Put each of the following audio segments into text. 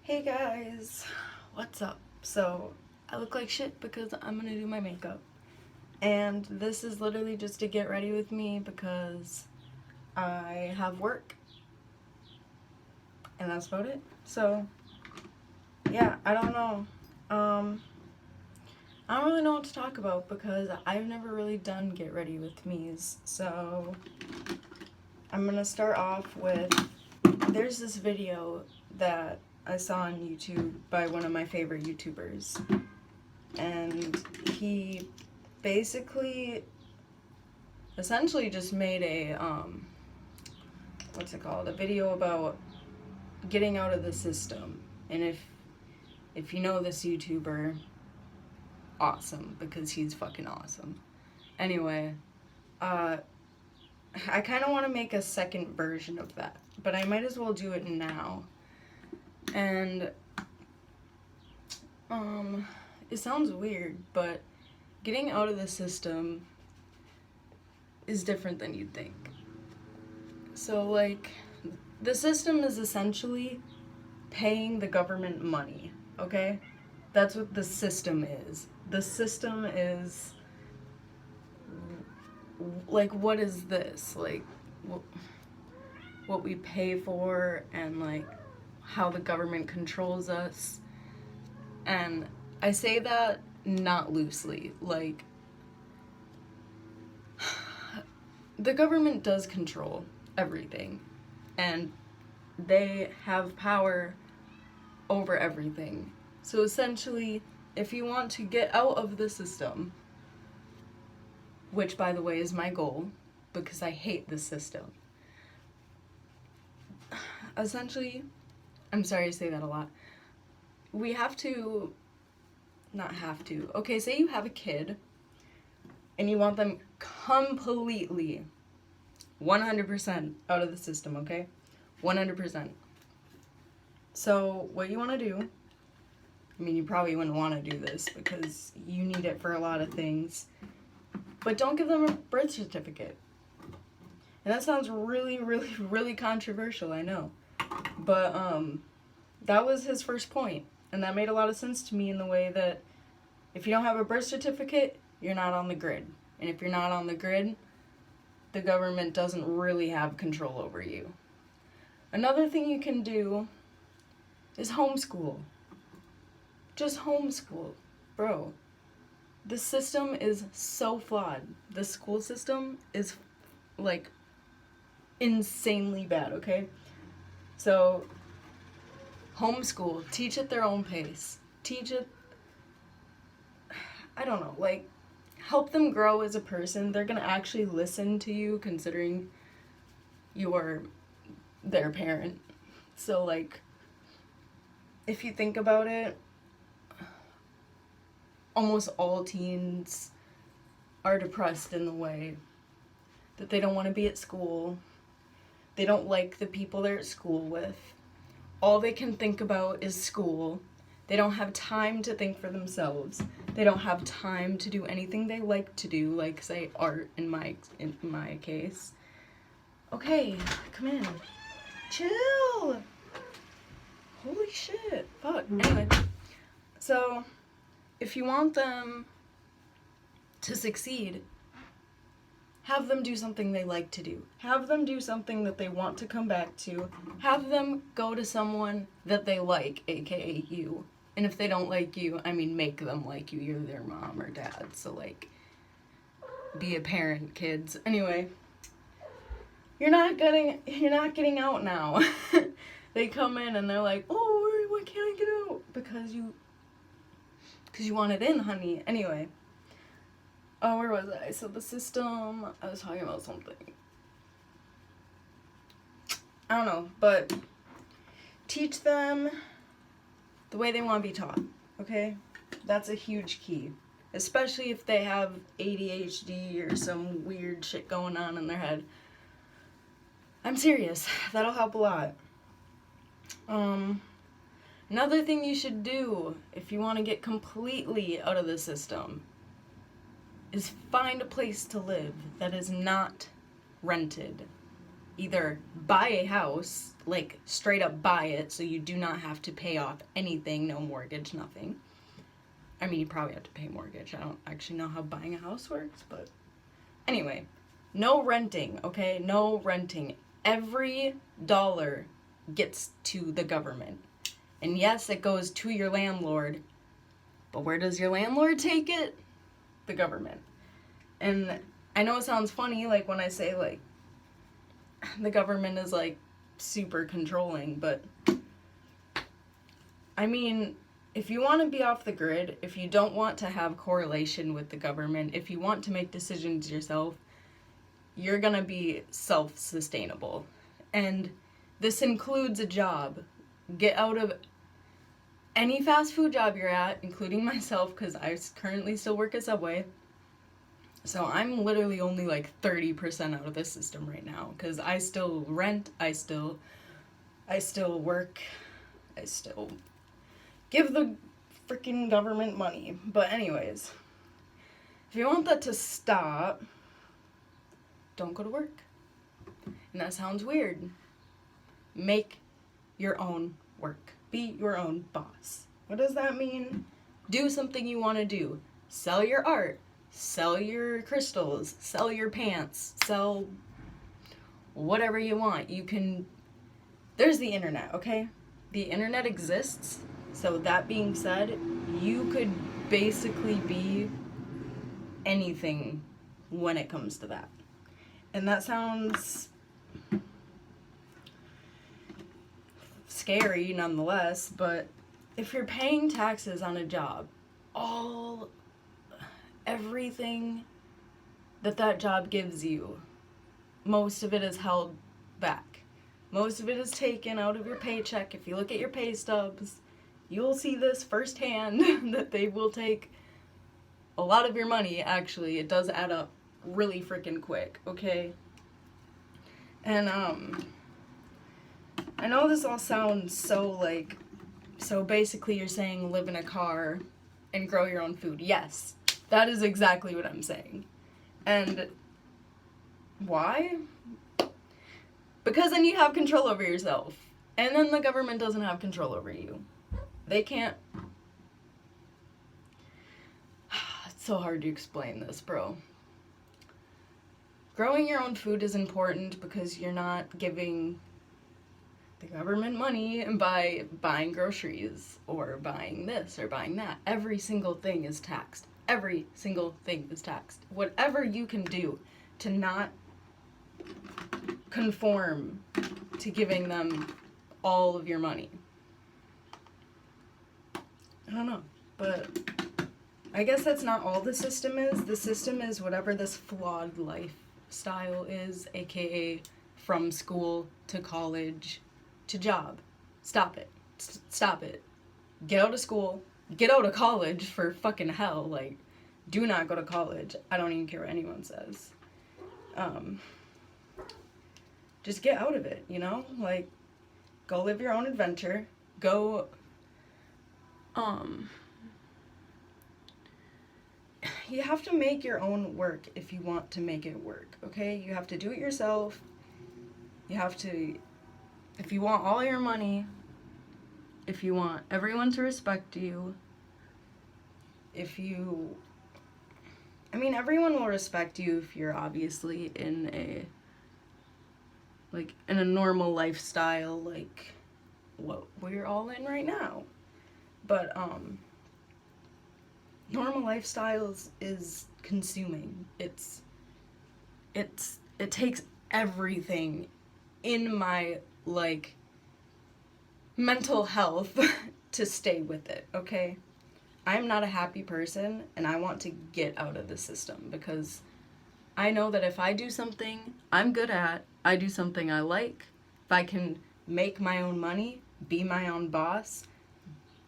Hey guys, what's up? So, I look like shit because I'm gonna do my makeup. And this is literally just to get ready with me because I have work. And that's about it. So, yeah, I don't know. I don't really know what to talk about because I've never really done get ready with me's. So, I'm gonna start off with, there's this video that I saw on YouTube by one of my favorite YouTubers, and he basically essentially just made a what's it called, a video about getting out of the system. And if you know this YouTuber, awesome, because he's fucking awesome. Anyway, I kind of want to make a second version of that, but I might as well do it now. And it sounds weird, but getting out of the system is different than you'd think. So, like, the system is essentially paying the government money, okay? That's what the system is. The system is, like, what is this? Like, what we pay for, and, like, how the government controls us. And I say that not loosely. Like, the government does control everything, and they have power over everything. So essentially, if you want to get out of the system, which by the way is my goal, because I hate the system, essentially, I'm sorry to say that a lot, we have to, not have to, okay, say you have a kid, and you want them completely, 100% out of the system, okay? 100%. So, what you want to do, I mean, you probably wouldn't want to do this because you need it for a lot of things, but don't give them a birth certificate. And that sounds really, really, really controversial, I know. But, that was his first point, and that made a lot of sense to me in the way that if you don't have a birth certificate, you're not on the grid. And if you're not on the grid, the government doesn't really have control over you. Another thing you can do is homeschool. Just homeschool. Bro, the system is so flawed. The school system is, like, insanely bad, okay? So, homeschool. Teach at their own pace. Teach it, I don't know, like, help them grow as a person. They're gonna actually listen to you considering you are their parent. So, like, if you think about it, almost all teens are depressed in the way that they don't want to be at school. They don't like the people they're at school with. All they can think about is school. They don't have time to think for themselves. They don't have time to do anything they like to do, like, say, art in my case. Okay, come in. Chill! Holy shit. Fuck. Anyway, so if you want them to succeed, have them do something they like to do. Have them do something that they want to come back to. Have them go to someone that they like, aka you. And if they don't like you, I mean, make them like you. You're their mom or dad. So, like, be a parent, kids. Anyway, you're not getting out now. They come in and they're like, oh, why can't I get out? Because you want it in, honey. Anyway. Oh, where was I? So the system, I was talking about something. I don't know, but teach them the way they want to be taught, okay? That's a huge key. Especially if they have ADHD or some weird shit going on in their head. I'm serious. That'll help a lot. Another thing you should do if you want to get completely out of the system is find a place to live that is not rented. either buy a house, like straight up buy it, so you do not have to pay off anything, no mortgage, nothing. I mean, you probably have to pay mortgage. I don't actually know how buying a house works, but anyway, no renting, okay? No renting. Every dollar gets to the government. And yes, it goes to your landlord, but where does your landlord take it? The government. And I know it sounds funny, like, when I say, like, the government is, like, super controlling, but I mean, if you want to be off the grid, if you don't want to have correlation with the government, if you want to make decisions yourself, you're gonna be self-sustainable. And this includes a job. Get out of any fast food job you're at, including myself, because I currently still work at Subway. So I'm literally only like 30% out of this system right now, because I still rent, I still work, I still give the freaking government money. But anyways, if you want that to stop, don't go to work. And that sounds weird. Make your own work. Be your own boss. What does that mean? Do something you want to do. Sell your art. Sell your crystals. Sell your pants. Sell whatever you want. You can... There's the internet, okay? The internet exists. So that being said, you could basically be anything when it comes to that. And that sounds scary nonetheless, but if you're paying taxes on a job, everything that job gives you, most of it is held back. Most of it is taken out of your paycheck. If you look at your pay stubs, you'll see this firsthand, that they will take a lot of your money. Actually, it does add up really freaking quick, okay? And, I know this all sounds so basically you're saying live in a car and grow your own food. Yes, that is exactly what I'm saying. And why? Because then you have control over yourself. And then the government doesn't have control over you. They can't... It's so hard to explain this, bro. Growing your own food is important because you're not giving the government money by buying groceries or buying this or buying that. Every single thing is taxed. Every single thing is taxed. Whatever you can do to not conform to giving them all of your money. I don't know, but I guess that's not all the system is. The system is whatever this flawed lifestyle is, aka from school to college to job. Stop it. Stop it. Get out of school. Get out of college, for fucking hell. Like, do not go to college. I don't even care what anyone says. Just get out of it, you know? Like, go live your own adventure. Go, you have to make your own work if you want to make it work, okay? You have to do it yourself. You have to, if you want all your money, if you want everyone to respect you, everyone will respect you if you're obviously in a normal lifestyle, like what we're all in right now. But, normal lifestyles is consuming. It takes everything in my, mental health to stay with it, okay? I'm not a happy person, and I want to get out of the system, because I know that if I do something I'm good at, I do something I like, if I can make my own money, be my own boss,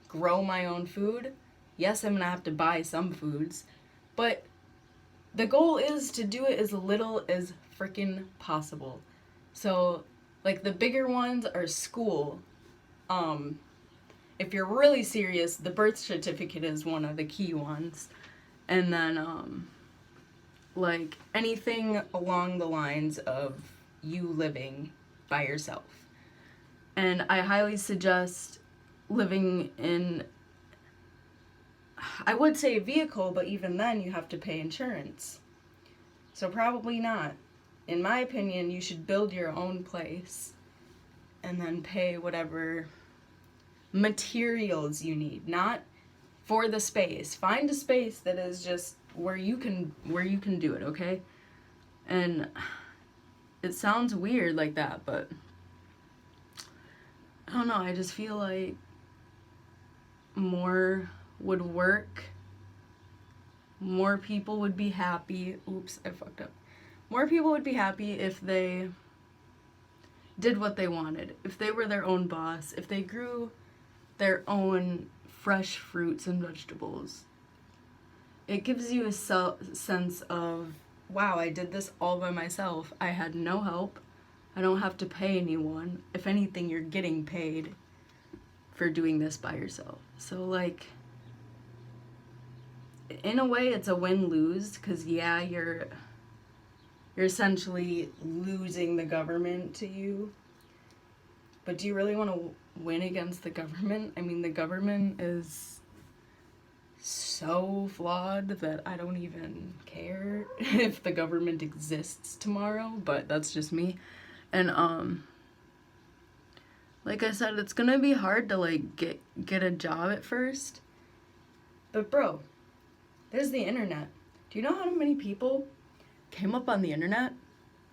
grow my own food, yes, I'm gonna have to buy some foods, but the goal is to do it as little as freaking possible. So, the bigger ones are school. If you're really serious, the birth certificate is one of the key ones. And then, anything along the lines of you living by yourself. And I highly suggest living in, I would say a vehicle, but even then you have to pay insurance. So probably not. In my opinion, you should build your own place and then pay whatever materials you need, not for the space. Find a space that is just where you can do it, okay? And it sounds weird like that, but I don't know, I just feel like more would work. More people would be happy. Oops, I fucked up. More people would be happy if they did what they wanted. If they were their own boss. If they grew their own fresh fruits and vegetables. It gives you a sense of, wow, I did this all by myself. I had no help. I don't have to pay anyone. If anything, you're getting paid for doing this by yourself. So, like, in a way, it's a win-lose, because, yeah, you're essentially losing the government to you. But do you really want to win against the government? I mean, the government is so flawed that I don't even care if the government exists tomorrow, but that's just me. And, like I said, it's gonna be hard to, like, get a job at first. But, bro, there's the internet. Do you know how many people came up on the internet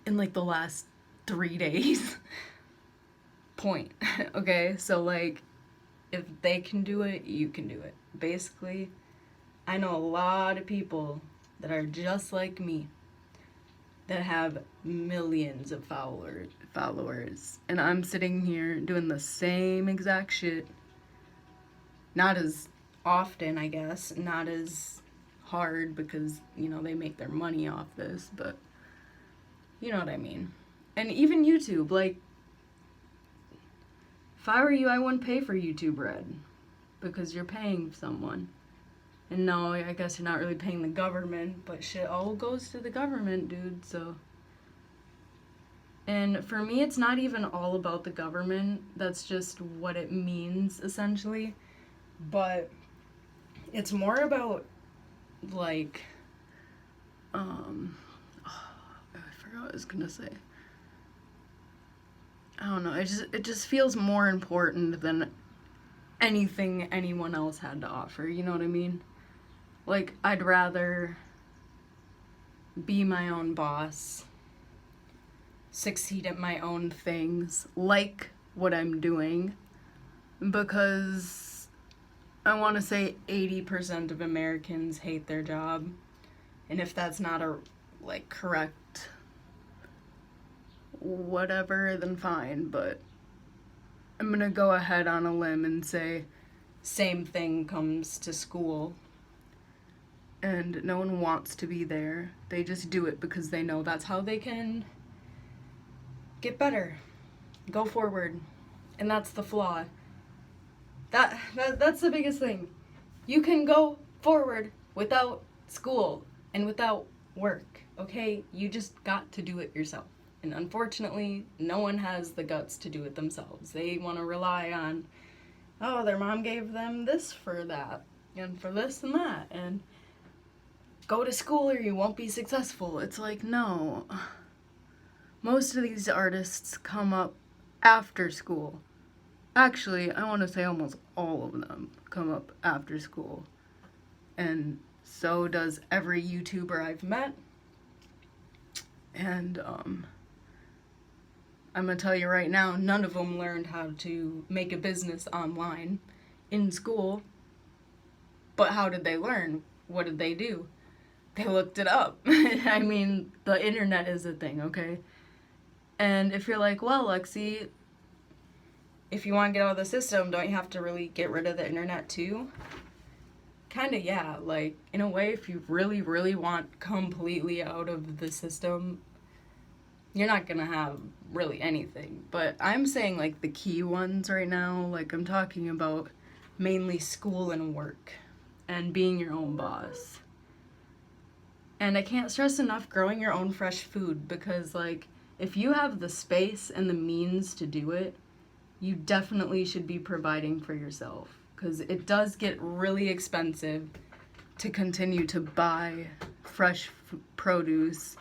in, like, the last 3 days? Point. Okay? So, like, if they can do it, you can do it. Basically, I know a lot of people that are just like me that have millions of followers. And I'm sitting here doing the same exact shit. Not as often, I guess. Not as hard because, you know, they make their money off this. But you know what I mean. And even YouTube, like, if I were you, I wouldn't pay for YouTube Red. Because you're paying someone. And no, I guess you're not really paying the government, but shit all goes to the government, dude, so. And for me, it's not even all about the government. That's just what it means, essentially. But it's more about, like, I forgot what I was gonna say. I don't know, it just feels more important than anything anyone else had to offer, you know what I mean? Like, I'd rather be my own boss, succeed at my own things, like what I'm doing, because I want to say 80% of Americans hate their job, and if that's not a, like, correct whatever, then fine, but I'm gonna go ahead on a limb and say same thing comes to school. And no one wants to be there. They just do it because they know that's how they can get better, go forward. And that's the flaw. That's the biggest thing. You can go forward without school and without work, okay? You just got to do it yourself. And unfortunately, no one has the guts to do it themselves. They want to rely on, oh, their mom gave them this for that, and for this and that, and go to school or you won't be successful. It's like, no. Most of these artists come up after school. Actually, I want to say almost all of them come up after school. And so does every YouTuber I've met. And, I'm gonna tell you right now, none of them learned how to make a business online in school. But how did they learn? What did they do? They looked it up. I mean, the internet is a thing, okay? And if you're like, well, Lexi, if you want to get out of the system, don't you have to really get rid of the internet too? Kinda, yeah. Like, in a way, if you really, really want completely out of the system, you're not gonna have really anything. But I'm saying, like, the key ones right now. Like, I'm talking about mainly school and work and being your own boss. And I can't stress enough growing your own fresh food because, like, if you have the space and the means to do it, you definitely should be providing for yourself, because it does get really expensive to continue to buy fresh produce.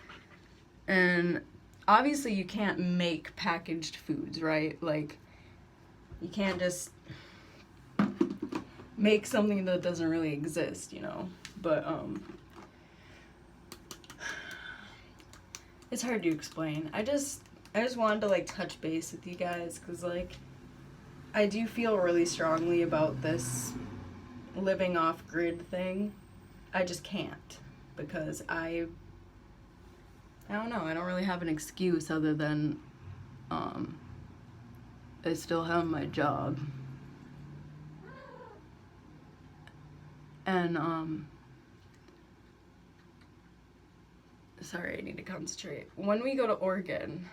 And obviously you can't make packaged foods, right? Like, you can't just make something that doesn't really exist, you know? But it's hard to explain. I just wanted to, like, touch base with you guys, because, like, I do feel really strongly about this living off grid thing. I just can't, because I don't know, I don't really have an excuse other than I still have my job. And sorry, I need to concentrate. When we go to Oregon,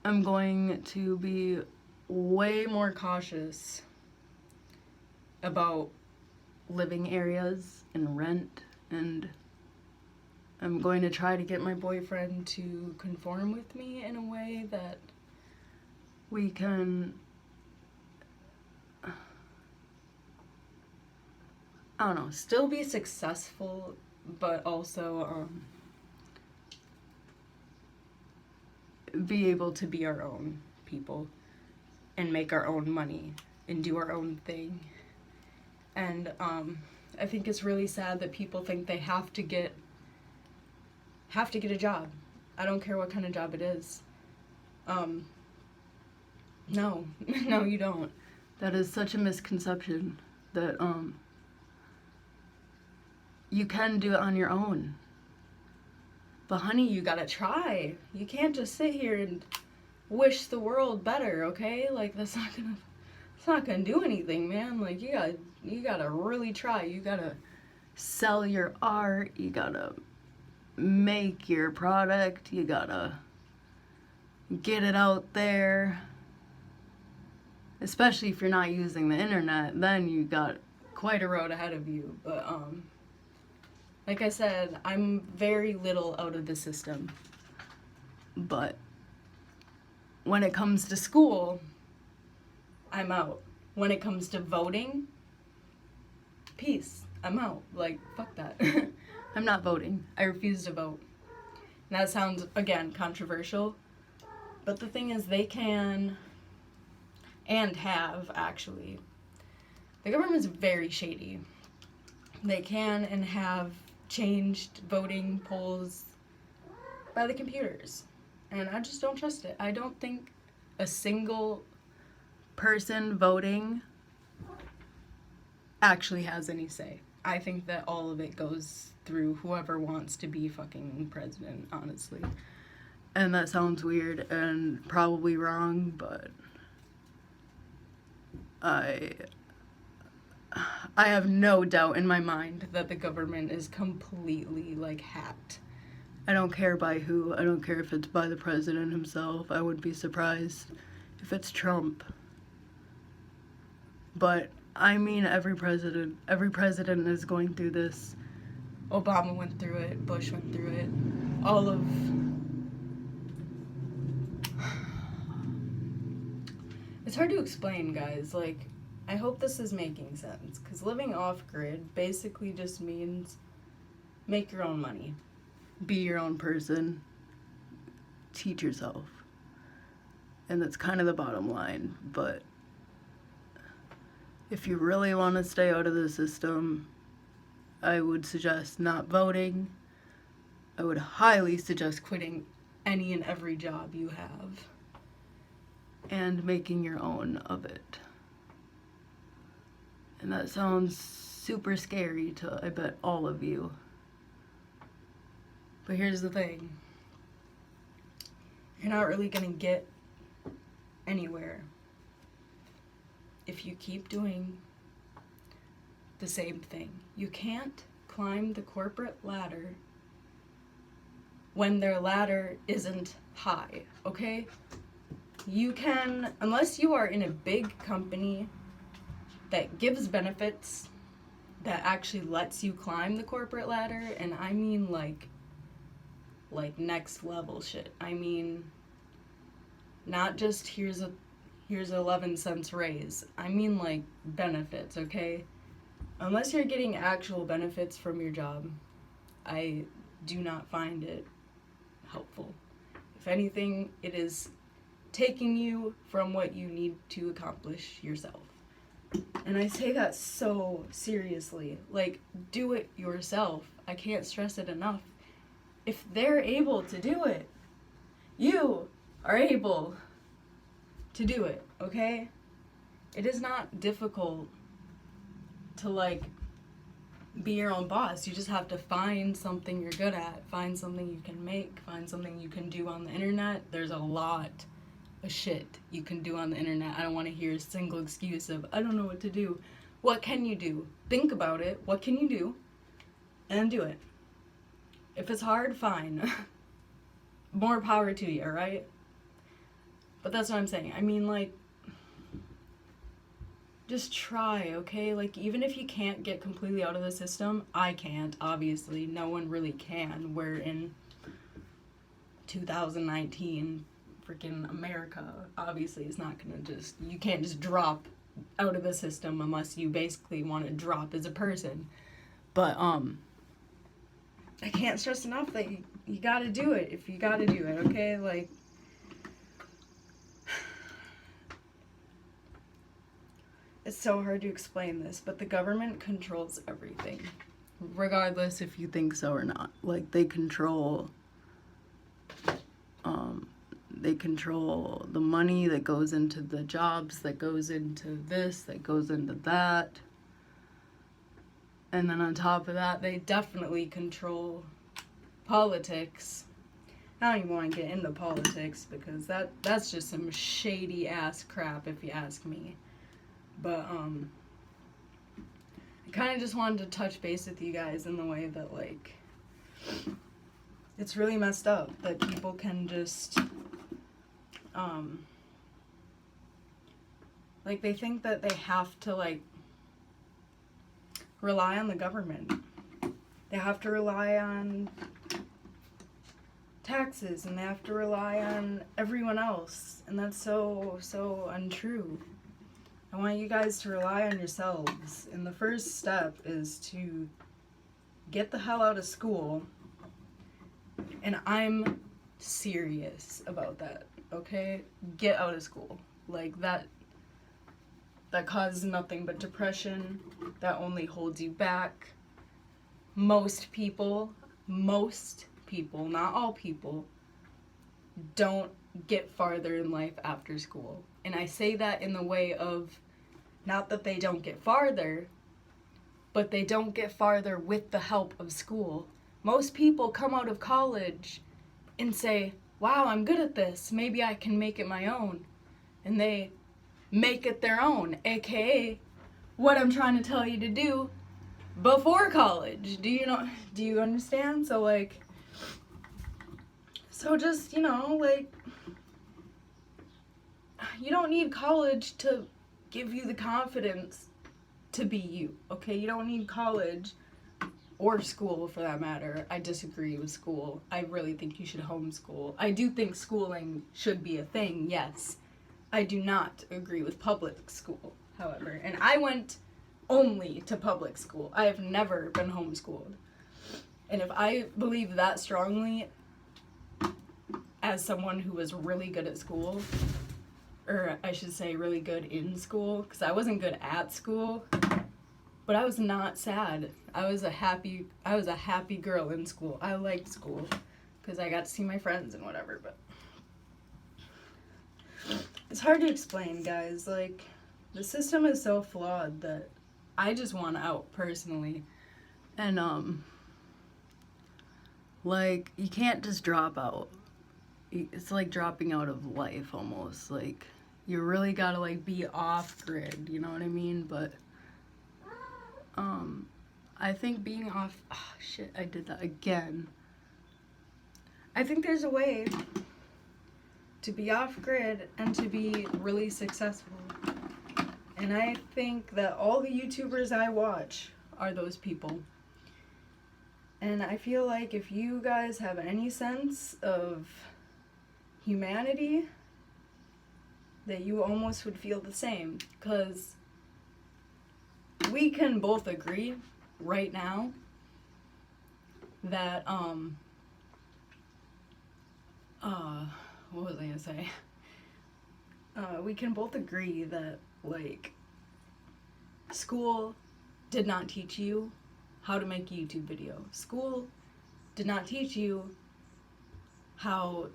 I'm going to be way more cautious about living areas and rent, and I'm going to try to get my boyfriend to conform with me in a way that we can, I don't know, still be successful, but also be able to be our own people and make our own money and do our own thing. And I think it's really sad that people think they have to get a job. I don't care what kind of job it is. No, no, you don't. That is such a misconception that you can do it on your own. But honey, you gotta try. You can't just sit here and wish the world better, okay? Like, it's not gonna do anything, man. Like, you gotta really try. You gotta sell your art. You gotta make your product. You gotta get it out there. Especially if you're not using the internet, then you got quite a road ahead of you. But like I said, I'm very little out of the system. But when it comes to school, I'm out. When it comes to voting, peace. I'm out. Like, fuck that. I'm not voting. I refuse to vote. And that sounds, again, controversial. But the thing is, they can, and have, actually. The government's very shady. They can and have changed voting polls by the computers. And I just don't trust it. I don't think a single person voting actually has any say. I think that all of it goes through whoever wants to be fucking president, honestly. And that sounds weird and probably wrong, but I have no doubt in my mind that the government is completely, like, hacked. I don't care by who. I don't care if it's by the president himself. I would be surprised if it's Trump. But, I mean, every president is going through this. Obama went through it. Bush went through it. All of... It's hard to explain, guys. Like, I hope this is making sense, because living off-grid basically just means make your own money. Be your own person. Teach yourself. And that's kind of the bottom line. But if you really want to stay out of the system, I would suggest not voting. I would highly suggest quitting any and every job you have and making your own of it. And that sounds super scary to, I bet, all of you. But here's the thing. You're not really gonna get anywhere if you keep doing the same thing. You can't climb the corporate ladder when their ladder isn't high, okay? You can, unless you are in a big company that gives benefits, that actually lets you climb the corporate ladder, and I mean, like, like next level shit. I mean, not just here's 11 cents raise. I mean like benefits, okay? Unless you're getting actual benefits from your job, I do not find it helpful. If anything, it is taking you from what you need to accomplish yourself. And I say that so seriously. Like, do it yourself. I can't stress it enough. If they're able to do it, you are able to do it, okay? It is not difficult to, like, be your own boss. You just have to find something you're good at, find something you can make, find something you can do on the internet. There's a lot of shit you can do on the internet. I don't want to hear a single excuse of, I don't know what to do. What can you do? Think about it. What can you do? And do it. If it's hard, fine. More power to you, right? But that's what I'm saying. I mean, like, just try, okay? Like, even if you can't get completely out of the system, I can't, obviously. No one really can. We're in 2019. Freaking America, obviously, is not gonna just, you can't just drop out of the system unless you basically want to drop as a person. But I can't stress enough that you gotta do it if you gotta do it, okay? Like, it's so hard to explain this, but the government controls everything, regardless if you think so or not. Like, they control the money that goes into the jobs, that goes into this, that goes into that. And then on top of that, they definitely control politics. I don't even want to get into politics because that's just some shady ass crap if you ask me. But I kind of just wanted to touch base with you guys in the way that, like, it's really messed up that people can just like, they think that they have to, like, rely on the government. They have to rely on taxes, and they have to rely on everyone else, and that's so untrue. I want you guys to rely on yourselves, and the first step is to get the hell out of school, and I'm serious about that, okay? Get out of school. Like, that causes nothing but depression. That only holds you back. Most people, not all people, don't get farther in life after school. And I say that in the way of, not that they don't get farther, but they don't get farther with the help of school. Most people come out of college and say, wow, I'm good at this. Maybe I can make it my own. And they make it their own, aka what I'm trying to tell you to do before college. Do you understand? So, like, just, like, you don't need college to give you the confidence to be you, okay? You don't need college, or school for that matter. I disagree with school. I really think you should homeschool. I do think schooling should be a thing, yes. I do not agree with public school, however. And I went only to public school. I have never been homeschooled. And if I believe that strongly as someone who was really good at school, or I should say really good in school, because I wasn't good at school, but I was not sad. I was a happy girl in school. I liked school because I got to see my friends and whatever, but it's hard to explain, guys. Like, the system is so flawed that I just want out personally. And like, you can't just drop out. It's like dropping out of life almost. Like, you really gotta, like, be off grid, you know what I mean? But I think being off, oh shit, I did that again. I think there's a way to be off grid and to be really successful. And I think that all the YouTubers I watch are those people. And I feel like if you guys have any sense of humanity, that you almost would feel the same. Because we can both agree right now that, what was I gonna say? We can both agree that, like, school did not teach you how to make a YouTube video. School did not teach you how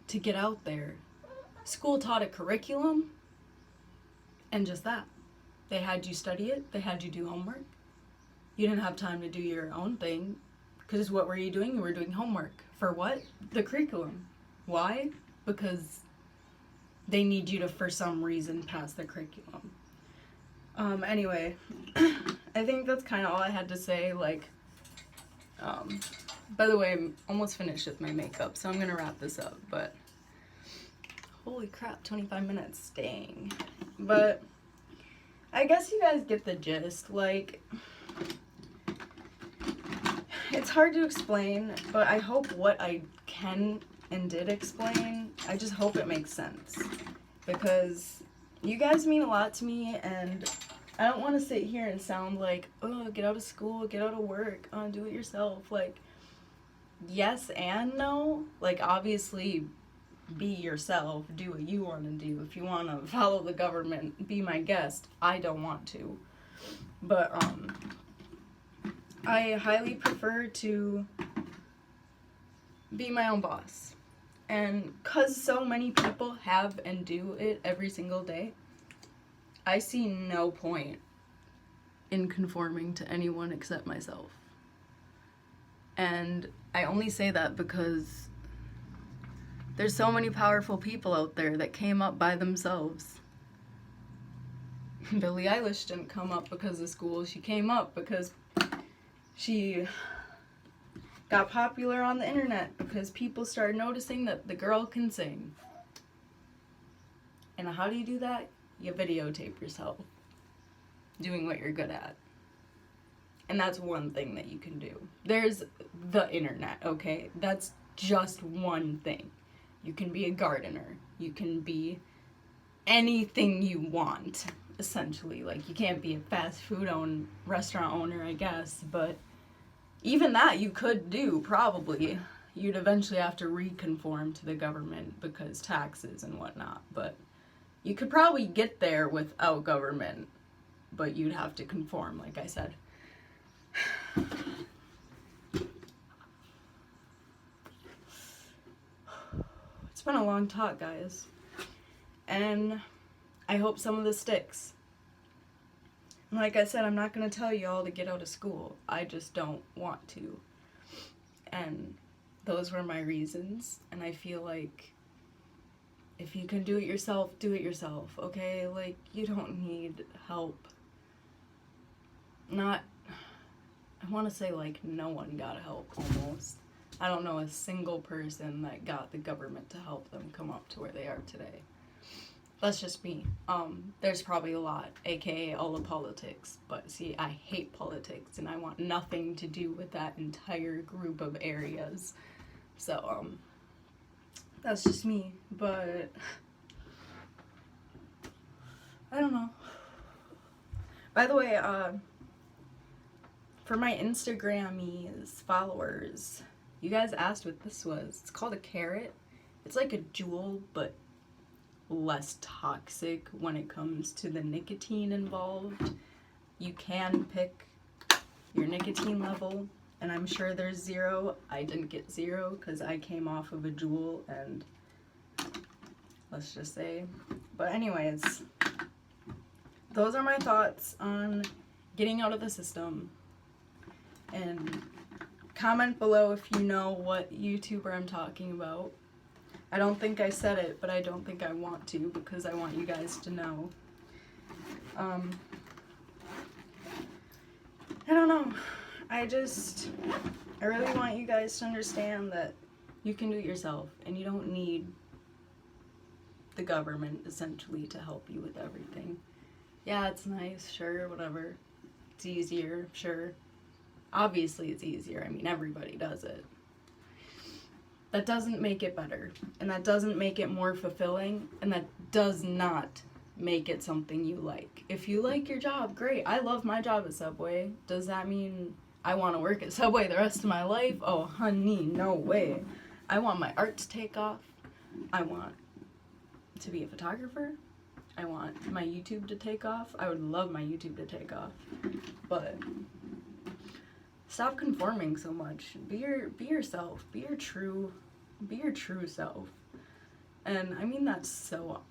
to get out there. School taught a curriculum, and just that. They had you study it, they had you do homework. You didn't have time to do your own thing, because what were you doing? You were doing homework. For what? The curriculum. Why? Because they need you to, for some reason, pass the curriculum. Anyway, I think that's kind of all I had to say. Like, by the way, I'm almost finished with my makeup, so I'm gonna wrap this up, but holy crap, 25 minutes, dang. But I guess you guys get the gist. Like, it's hard to explain, but I hope what I can and did explain, I just hope it makes sense, because you guys mean a lot to me, and I don't want to sit here and sound like, oh, get out of school, get out of work, do it yourself. Like, yes and no. Like, obviously, be yourself, do what you want to do. If you want to follow the government, be my guest. I don't want to. But, I highly prefer to be my own boss. And 'cause so many people have and do it every single day, I see no point in conforming to anyone except myself. And I only say that because there's so many powerful people out there that came up by themselves. Billie Eilish didn't come up because of school. She came up because she got popular on the internet, because people started noticing that the girl can sing. And how do you do that? You videotape yourself doing what you're good at. And that's one thing that you can do. There's the internet, okay? That's just one thing. You can be a gardener. You can be anything you want, essentially. Like, you can't be a fast food restaurant owner, I guess, but even that you could do, probably. You'd eventually have to reconform to the government because taxes and whatnot, but you could probably get there without government, but you'd have to conform, like I said. It's been a long talk, guys, and I hope some of this sticks. And like I said, I'm not going to tell you all to get out of school. I just don't want to. And those were my reasons. And I feel like if you can do it yourself, do it yourself, okay? Like, you don't need help. I want to say, like, no one got help, almost. I don't know a single person that got the government to help them come up to where they are today. That's just me. There's probably a lot, aka all the politics. But see, I hate politics, and I want nothing to do with that entire group of areas. So, that's just me. But I don't know. By the way, for my Instagrammies followers, you guys asked what this was. It's called a carrot. It's like a jewel, but less toxic when it comes to the nicotine involved. You can pick your nicotine level, and I'm sure there's 0. I didn't get 0 because I came off of a jewel, and let's just say. But anyways, those are my thoughts on getting out of the system. And comment below if you know what YouTuber I'm talking about. I don't think I said it, but I don't think I want to, because I want you guys to know. I don't know. I really want you guys to understand that you can do it yourself, and you don't need the government, essentially, to help you with everything. Yeah, it's nice, sure, whatever. It's easier, sure. Obviously it's easier. I mean, everybody does it. That doesn't make it better, and that doesn't make it more fulfilling, and that does not make it something you like. If you like your job, great. I love my job at Subway. Does that mean I want to work at Subway the rest of my life? Oh, honey, no way. I want my art to take off. I want to be a photographer. I want my YouTube to take off. I would love my YouTube to take off. But stop conforming so much. Be yourself. Be your true self. And I mean that so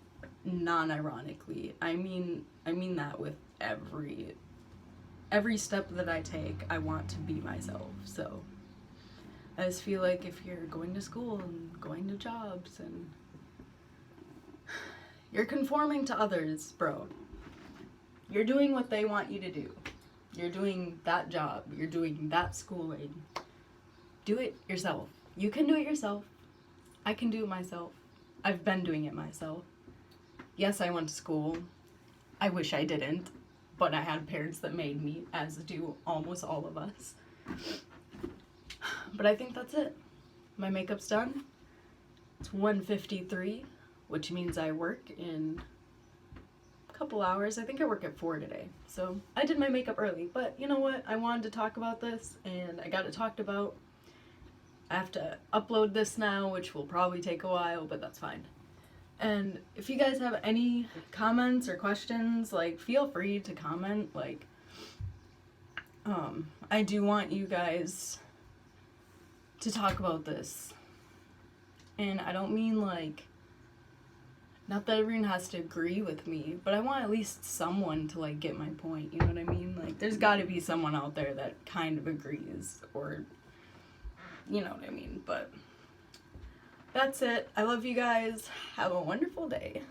non-ironically. I mean that with every step that I take, I want to be myself. So I just feel like if you're going to school and going to jobs and you're conforming to others, bro, you're doing what they want you to do. You're doing that job. You're doing that schooling. Do it yourself. You can do it yourself. I can do it myself. I've been doing it myself. Yes, I went to school. I wish I didn't, but I had parents that made me, as do almost all of us. But I think that's it. My makeup's done. It's 1:53, which means I work in a couple hours. I think I work at 4 today. So I did my makeup early, but you know what? I wanted to talk about this, and I got it talked about. I have to upload this now, which will probably take a while, but that's fine. And if you guys have any comments or questions, like, feel free to comment. Like, I do want you guys to talk about this. And I don't mean, like, not that everyone has to agree with me, but I want at least someone to, like, get my point, you know what I mean? Like, there's gotta be someone out there that kind of agrees, or, you know what I mean? But that's it. I love you guys. Have a wonderful day.